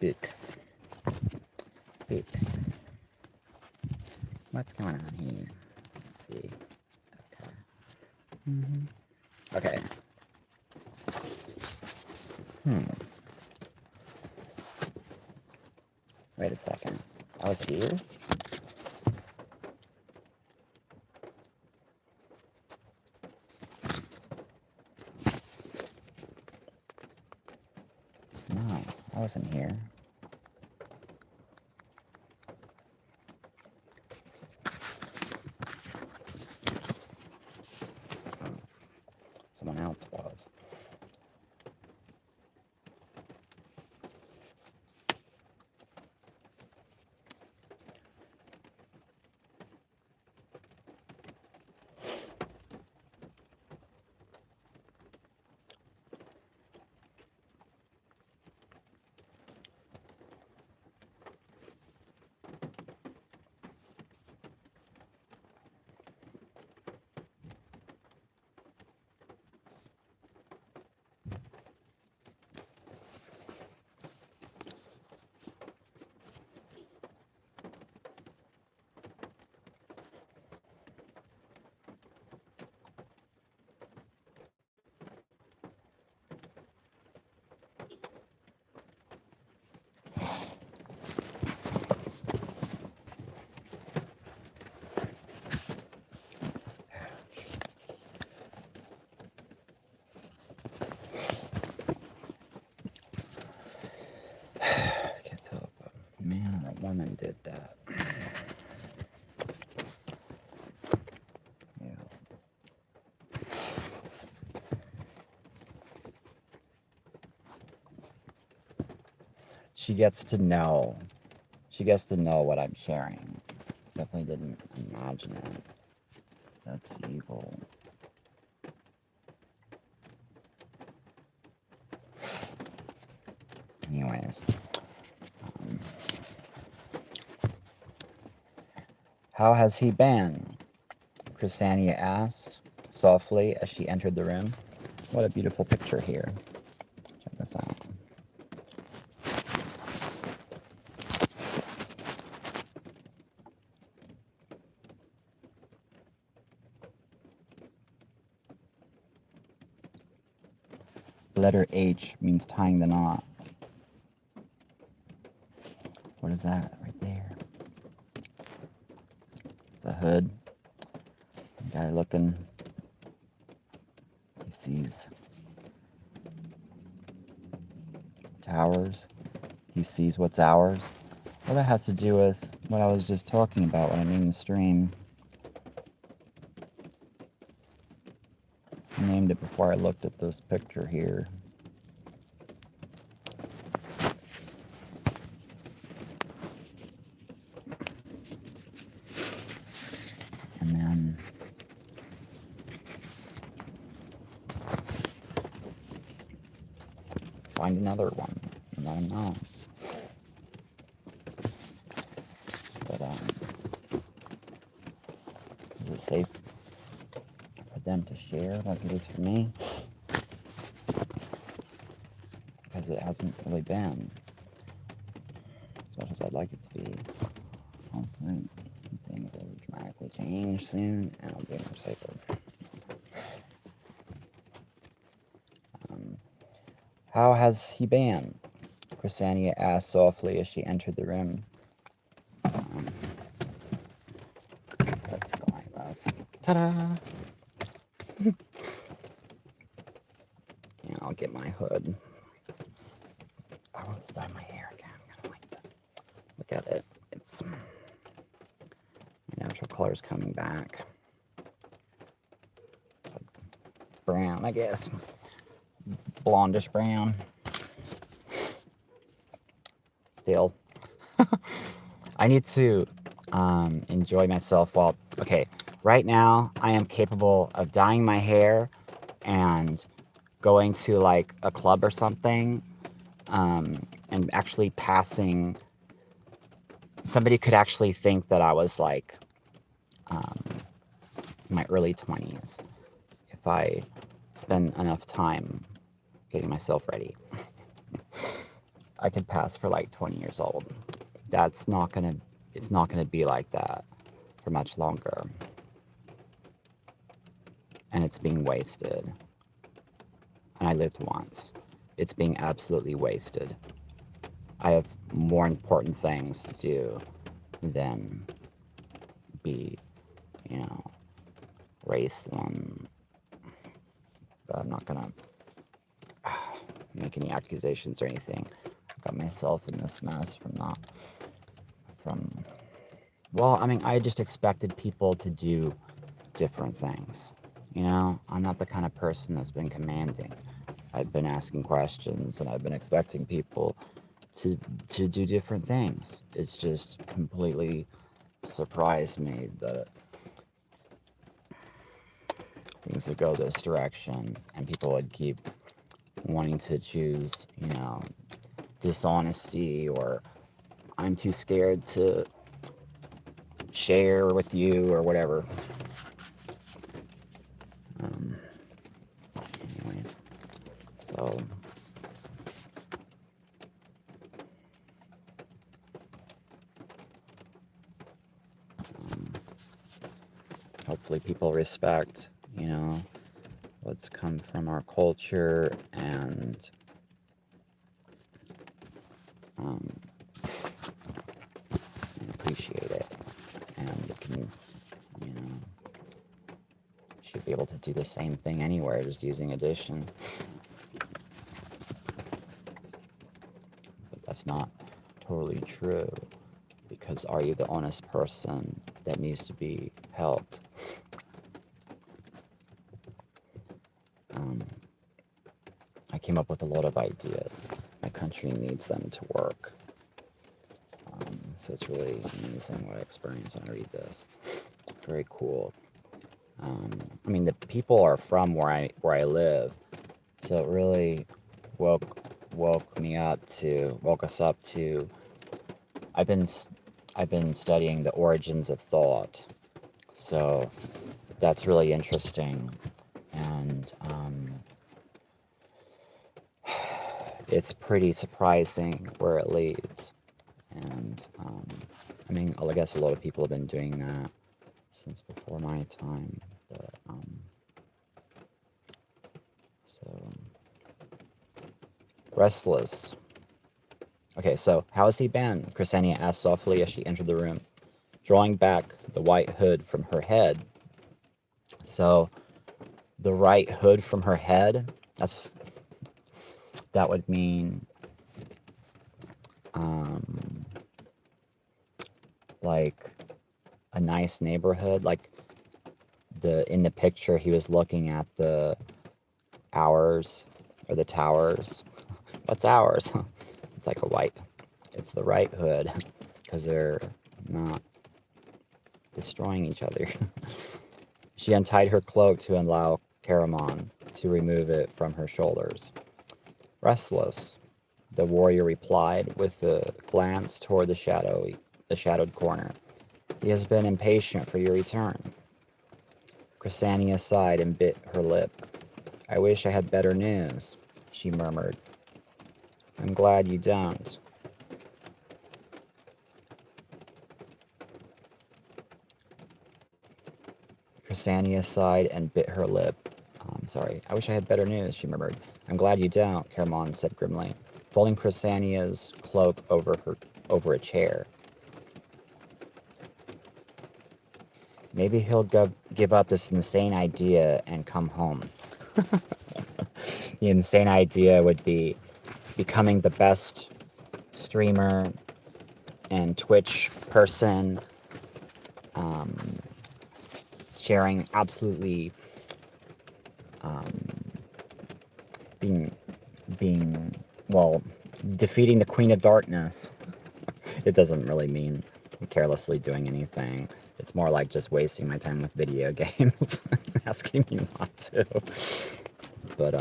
books. Books. What's going on here? Let's see. Okay. Wait a second. I was here? No, I wasn't here. Someone else was. Man, that woman did that. Yeah. She gets to know. She gets to know what I'm sharing. Definitely didn't imagine it. That's evil. Anyways. How has he been? Crysania asked softly as she entered the room. What a beautiful picture here. Check this out. The letter H means tying the knot. What is that right there? It's a hood. The guy looking. He sees towers. He sees what's ours. Well, that has to do with what I was just talking about when I named the stream. I named it before I looked at this picture here. And then find another one and let him know. But is it safe for them to share like it is for me? Because it hasn't really been as much as I'd like it to be. Hopefully things will dramatically change soon and I'll be more safer. How has he been? Crysania asked softly as she entered the room. Let's go like this. Ta-da! And I'll get my hood. I want to dye my hair again. I gotta like this. Look at it. It's my natural color's coming back. It's like brown, I guess. Blondish brown. Still. I need to enjoy myself while... Okay, right now I am capable of dyeing my hair and going to like a club or something and actually passing... Somebody could actually think that I was like in my early 20s if I spend enough time getting myself ready. I could pass for like 20 years old. That's not gonna, it's not gonna be like that for much longer. And it's being wasted. And I lived once. It's being absolutely wasted. I have more important things to do than be, you know, Raistlin. But I'm not gonna make any accusations or anything. Got myself in this mess well, I mean, I just expected people to do different things. You know, I'm not the kind of person that's been commanding. I've been asking questions and I've been expecting people to do different things. It's just completely surprised me that things would go this direction and people would keep wanting to choose, you know, dishonesty, or I'm too scared to share with you, or whatever. Anyways, so hopefully people respect, you know, what's come from our culture, and appreciate it, and can, you know, should be able to do the same thing anywhere, just using addition. But that's not totally true, because are you the honest person that needs to be helped? I came up with a lot of ideas. My country needs them to work. So it's really amazing what I experienced when I read this. Very cool. I mean, the people are from where I live, so it really woke us up to. I've been studying the origins of thought, so that's really interesting, and it's pretty surprising where it leads. And I mean, I guess a lot of people have been doing that since before my time, but so restless. Okay, so how has he been? Crysania asked softly as she entered the room, drawing back the white hood from her head. So the right hood from her head, that would mean like a nice neighborhood. Like in the picture he was looking at the hours, or the towers. What's ours? It's like it's the right hood, because they're not destroying each other. She untied her cloak to allow Caramon to remove it from her shoulders. Restless, the warrior replied with a glance toward the shadowed corner. He has been impatient for your return. Crysania sighed and bit her lip. I wish I had better news, she murmured. I'm glad you don't. Crysania sighed and bit her lip. Sorry, I wish I had better news, she murmured. I'm glad you don't, Caramon said grimly, folding Crysania's cloak over a chair. Maybe he'll give up this insane idea and come home. The insane idea would be becoming the best streamer and Twitch person, sharing absolutely, defeating the Queen of Darkness. It doesn't really mean carelessly doing anything. It's more like just wasting my time with video games, asking me not to. But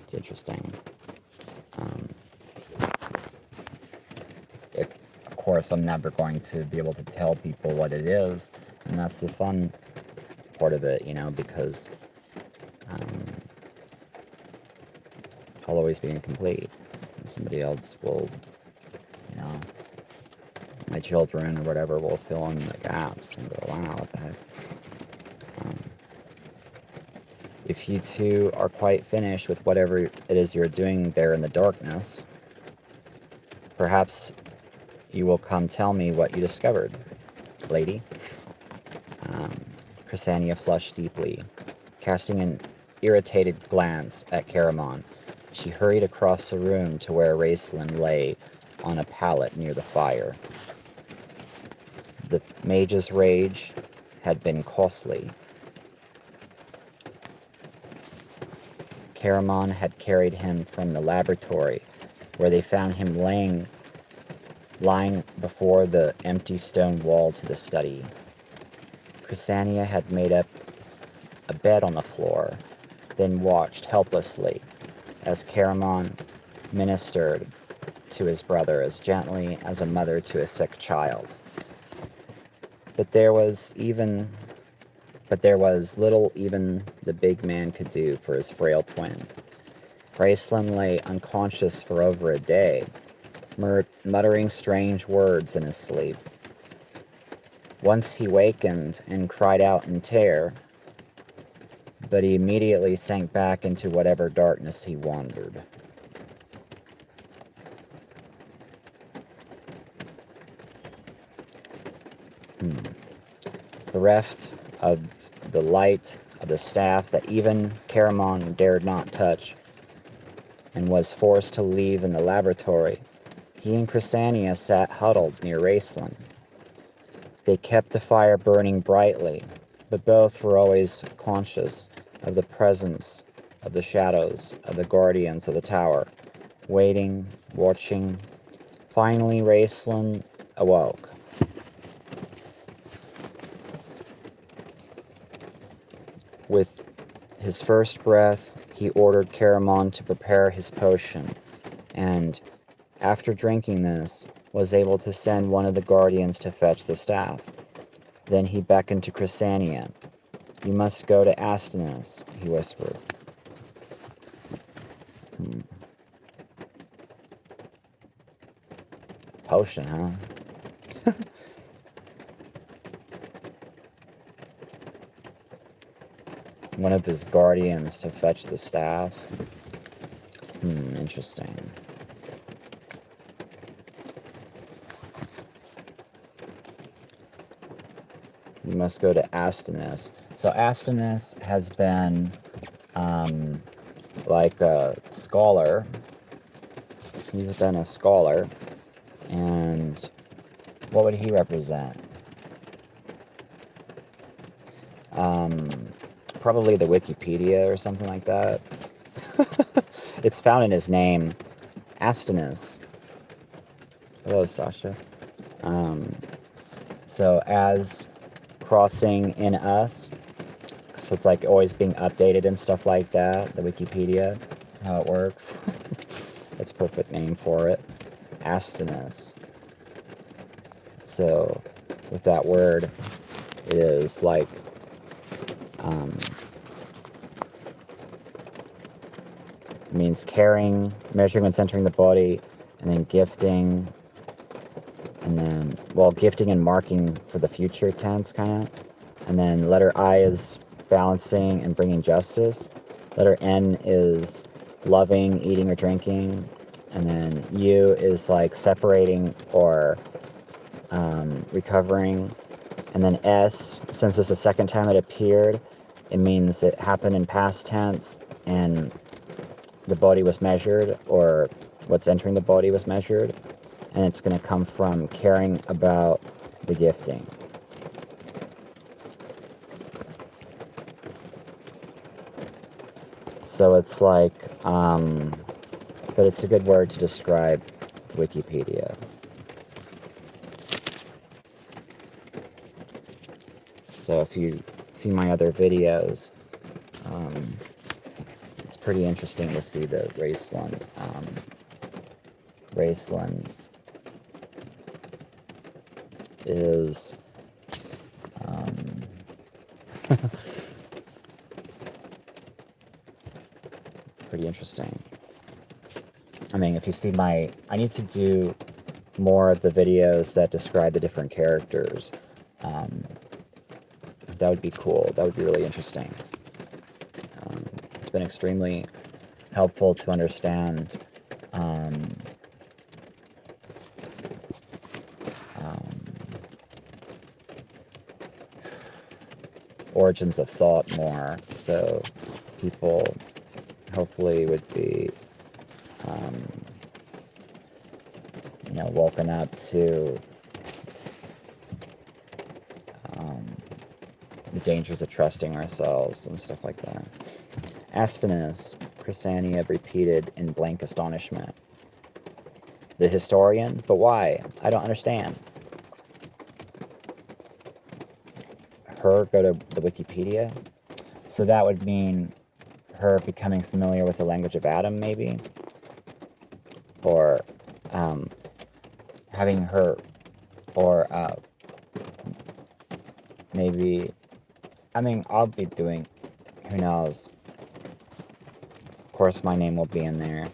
it's interesting. Of course, I'm never going to be able to tell people what it is, and that's the fun part of it, you know, because I'll always be incomplete. Somebody else will, you know, my children or whatever will fill in the gaps and go, wow, what the heck. If you two are quite finished with whatever it is you're doing there in the darkness, perhaps you will come tell me what you discovered, lady. Crysania flushed deeply. Casting an irritated glance at Caramon, she hurried across the room to where Raistlin lay on a pallet near the fire. The mage's rage had been costly. Caramon had carried him from the laboratory, where they found him lying before the empty stone wall to the study. Crysania had made up a bed on the floor, then watched helplessly as Caramon ministered to his brother as gently as a mother to a sick child. But there was little even the big man could do for his frail twin. Raistlin lay unconscious for over a day, muttering strange words in his sleep. Once he wakened and cried out in terror, but he immediately sank back into whatever darkness he wandered. Bereft of the light of the staff that even Caramon dared not touch, and was forced to leave in the laboratory, he and Crysania sat huddled near Raistlin. They kept the fire burning brightly, but both were always conscious of the presence of the shadows of the guardians of the tower, waiting, watching. Finally, Raistlin awoke. With his first breath, he ordered Caramon to prepare his potion, and after drinking this, was able to send one of the guardians to fetch the staff. Then he beckoned to Crysania. "You must go to Astinus," he whispered. Potion, huh? One of his guardians to fetch the staff. Interesting. You must go to Astinus. So Astinus has been like a scholar. He's been a scholar. And what would he represent? Probably the Wikipedia or something like that. It's found in his name, Astinus. Hello, Sasha. So as crossing in us, so it's like always being updated and stuff like that, the Wikipedia, how it works. That's a perfect name for it. Astinus. So with that word, it is like it means carrying, measuring when centering the body, and then gifting, and then, well, gifting and marking for the future tense, kind of. And then letter I is balancing and bringing justice. Letter N is loving, eating, or drinking. And then U is like separating or recovering. And then S, since it's the second time it appeared, it means it happened in past tense and the body was measured, or what's entering the body was measured, and it's going to come from caring about the gifting. So it's like, but it's a good word to describe Wikipedia. So if you see my other videos, it's pretty interesting to see the Raistlin. Raistlin is pretty interesting. I mean, if you see I need to do more of the videos that describe the different characters. Um, that would be cool. That would be really interesting. It's been extremely helpful to understand origins of thought more, so people hopefully would be woken up to the dangers of trusting ourselves and stuff like that. Astinus, Crysania repeated in blank astonishment. The historian? But why? I don't understand. Her go to the Wikipedia? So that would mean her becoming familiar with the language of Adam, maybe? Or having her, or maybe, I mean, I'll be doing, who knows. Of course, my name will be in there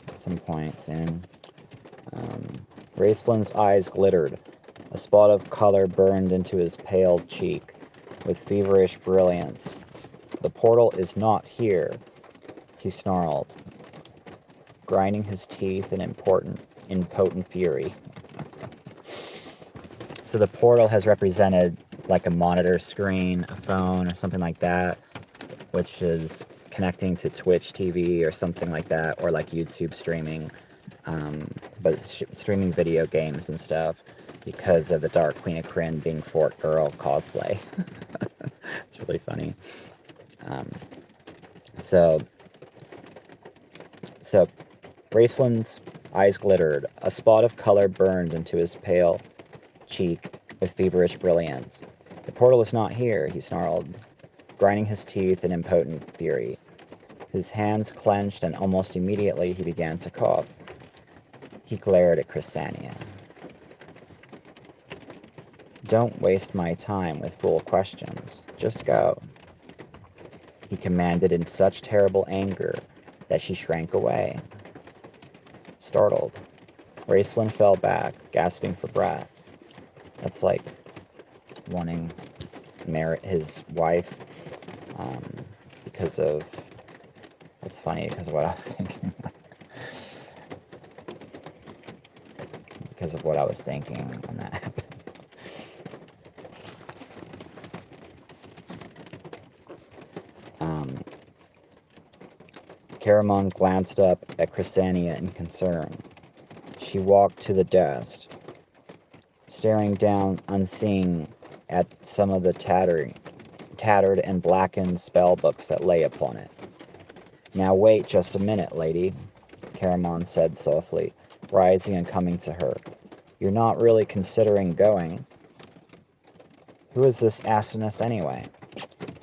at some point soon. Raistlin's eyes glittered. A spot of color burned into his pale cheek with feverish brilliance. The portal is not here, he snarled, grinding his teeth in impotent fury. So the portal has represented like a monitor screen, a phone, or something like that, which is connecting to Twitch TV or something like that, or like YouTube streaming, but streaming video games and stuff, because of the Dark Queen of Krynn being Fort Girl cosplay. It's really funny. So Raistlin's eyes glittered. A spot of color burned into his pale cheek with feverish brilliance. The portal is not here, he snarled, grinding his teeth in impotent fury. His hands clenched, and almost immediately he began to cough. He glared at Crysania. Don't waste my time with fool questions. Just go. He commanded in such terrible anger that she shrank away. Startled, Raistlin fell back, gasping for breath. That's like wanting to marry his wife, because of... It's funny because of what I was thinking. Because of what I was thinking when that happened. Caramon glanced up at Crysania in concern. She walked to the desk, staring down unseeing at some of the tattered and blackened spell books that lay upon it. Now wait just a minute, lady, Caramon said softly, rising and coming to her. You're not really considering going. Who is this Astinus anyway?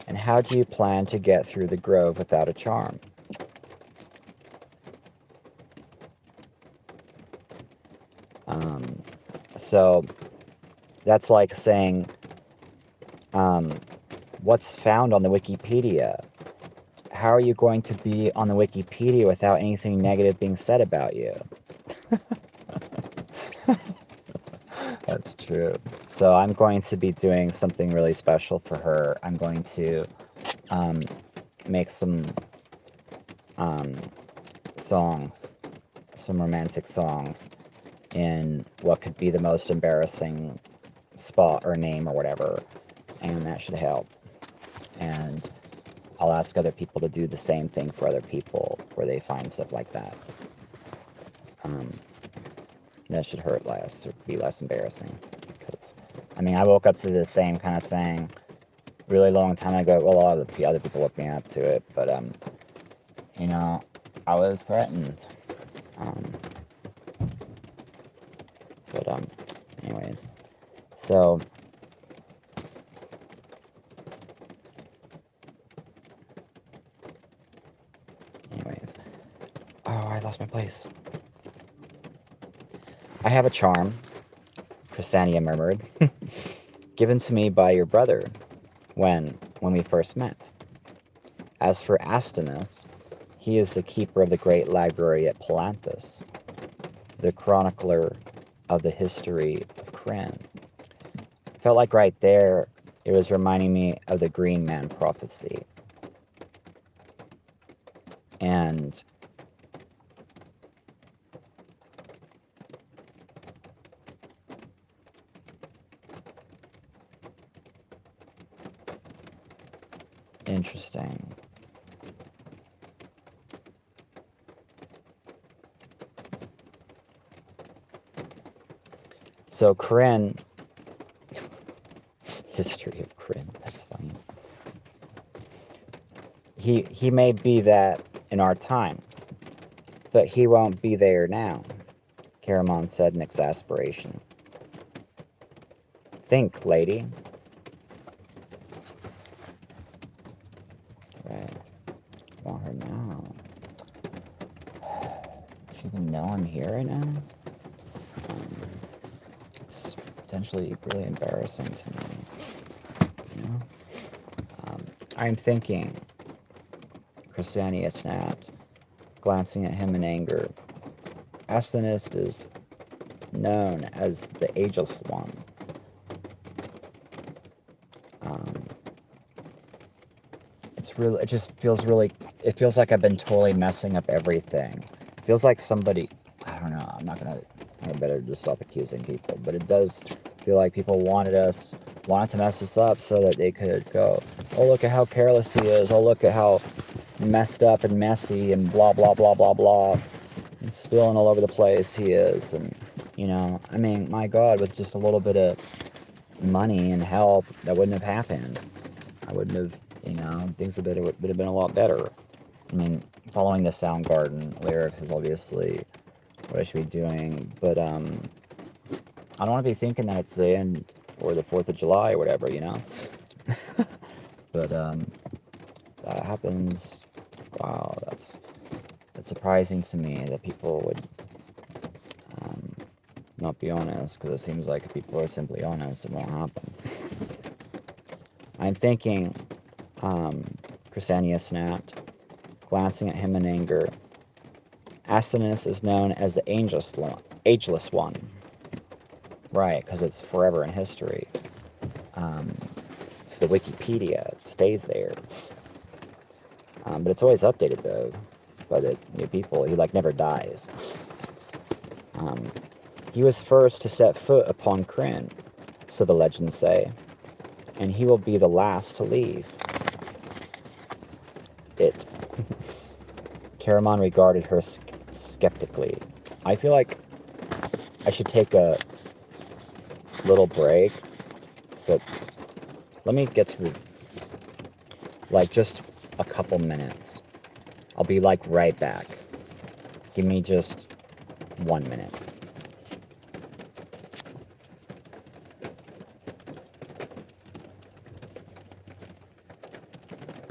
And how do you plan to get through the grove without a charm? So that's like saying, what's found on the Wikipedia? How are you going to be on the Wikipedia without anything negative being said about you? That's true. So I'm going to be doing something really special for her. I'm going to make some songs, some romantic songs, in what could be the most embarrassing spot or name or whatever, and that should help. And I'll ask other people to do the same thing for other people where they find stuff like that. That should hurt less, or be less embarrassing. Because, I mean, I woke up to the same kind of thing really long time ago. Well, a lot of the other people woke me up to it, but, you know, I was threatened. But, anyways, so, oh, I lost my place. I have a charm, Crysania murmured, given to me by your brother when we first met. As for Astinus, He is the keeper of the great library at Palanthus, the chronicler of the history of Kryn. Felt like right there, it was reminding me of the Green Man prophecy. And interesting. So Kryn, history of Kryn, that's funny. He may be that in our time, but he won't be there now, Caramon said in exasperation. Think, lady. Right. Want her now. Does she even know I'm here right now? It's potentially really embarrassing to me. You know? I'm thinking, Crysania snapped, glancing at him in anger. Astonist is known as the Ageless One. It just feels really, it feels like I've been totally messing up everything. It feels like somebody, I don't know, I better just stop accusing people, but it does feel like people wanted to mess us up so that they could go, oh, look at how careless he is, oh, look at how messed up and messy and blah, blah, blah, blah, blah, and spilling all over the place he is, and, you know, I mean, my God, with just a little bit of money and help, that wouldn't have happened. I wouldn't have, you know, things would have been a lot better. I mean, following the Soundgarden lyrics is obviously what I should be doing, but I don't want to be thinking that it's the end or the 4th of July or whatever, you know? But that happens. Wow, that's surprising to me that people would not be honest, because it seems like if people are simply honest, it won't happen. I'm thinking, Crysania snapped, glancing at him in anger. Astonus is known as the Ageless One. Right, because it's forever in history. It's the Wikipedia. It stays there. But it's always updated, though, by the new people. He, like, never dies. He was first to set foot upon Kryn, so the legends say, and he will be the last to leave. It. Caramon regarded her skeptically. I feel like I should take a little break. So let me get to, like, just a couple minutes. I'll be, like, right back. Give me just 1 minute.